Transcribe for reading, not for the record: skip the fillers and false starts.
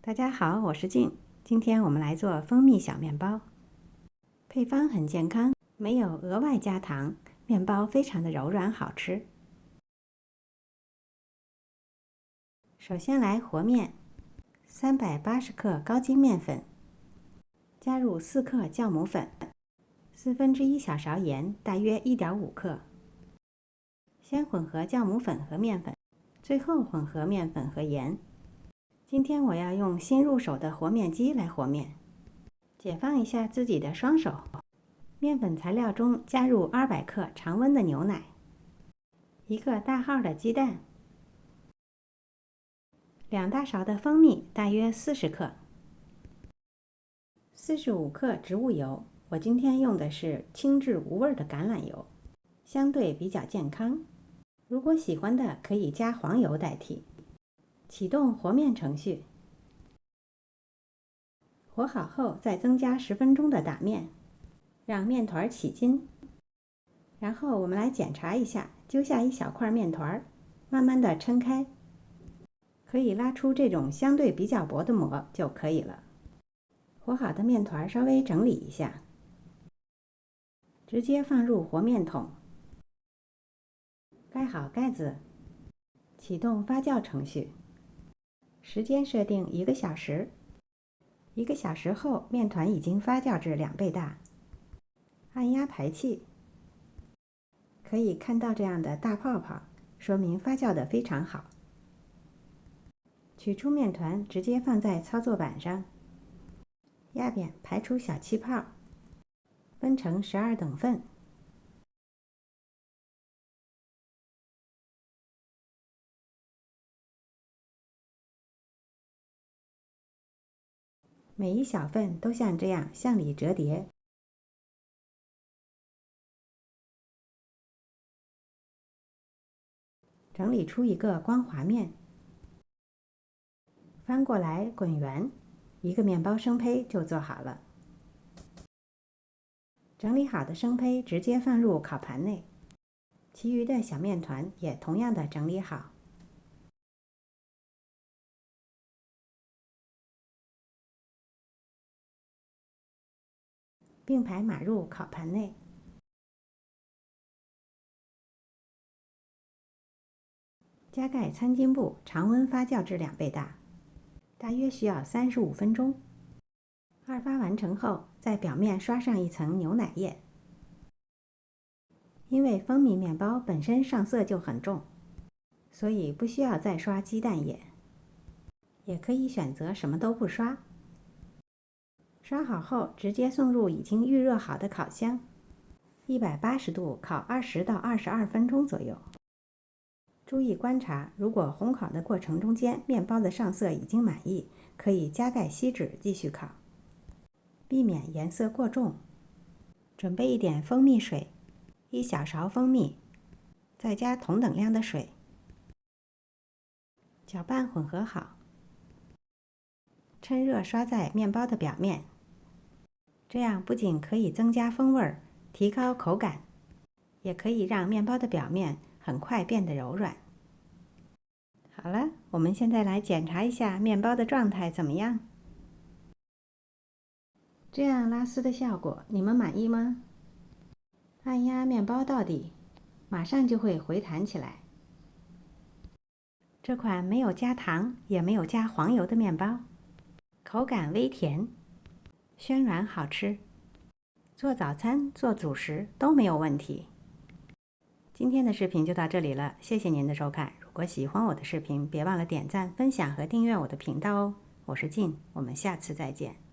大家好，我是静。今天我们来做蜂蜜小面包，配方很健康，没有额外加糖，面包非常的柔软好吃。首先来和面，380克高筋面粉，加入4克酵母粉，1/4小勺盐，大约1.5克。先混合酵母粉和面粉，最后混合面粉和盐。今天我要用新入手的和面机来和面，解放一下自己的双手。面粉材料中加入200克常温的牛奶，1个大号的鸡蛋，2大勺的蜂蜜，大约40克，45克植物油。我今天用的是轻质无味的橄榄油，相对比较健康。如果喜欢的可以加黄油代替。启动和面程序，和好后再增加10分钟的打面，让面团起筋。然后我们来检查一下，揪下一小块面团，慢慢的抻开，可以拉出这种相对比较薄的膜就可以了。和好的面团稍微整理一下，直接放入和面桶，盖好盖子，启动发酵程序。时间设定1个小时。1个小时后，面团已经发酵至2倍大。按压排气，可以看到这样的大泡泡，说明发酵的非常好。取出面团，直接放在操作板上，压扁，排出小气泡，分成12等份。每一小份都像这样向里折叠，整理出一个光滑面，翻过来滚圆，一个面包生胚就做好了。整理好的生胚直接放入烤盘内，其余的小面团也同样的整理好，并排码入烤盘内。加盖餐巾布，常温发酵至2倍大，大约需要35分钟。2发完成后，在表面刷上一层牛奶液。因为蜂蜜面包本身上色就很重，所以不需要再刷鸡蛋液，也可以选择什么都不刷。刷好后，直接送入已经预热好的烤箱，180度烤20到22分钟左右。注意观察，如果烘烤的过程中间面包的上色已经满意，可以加盖锡纸继续烤，避免颜色过重。准备一点蜂蜜水，1小勺蜂蜜，再加同等量的水，搅拌混合好，趁热刷在面包的表面，这样不仅可以增加风味，提高口感，也可以让面包的表面很快变得柔软。好了，我们现在来检查一下面包的状态怎么样。这样拉丝的效果，你们满意吗？按压面包到底，马上就会回弹起来。这款没有加糖，也没有加黄油的面包，口感微甜，暄软好吃，做早餐、做主食都没有问题。今天的视频就到这里了，谢谢您的收看。如果喜欢我的视频，别忘了点赞、分享和订阅我的频道哦。我是静，我们下次再见。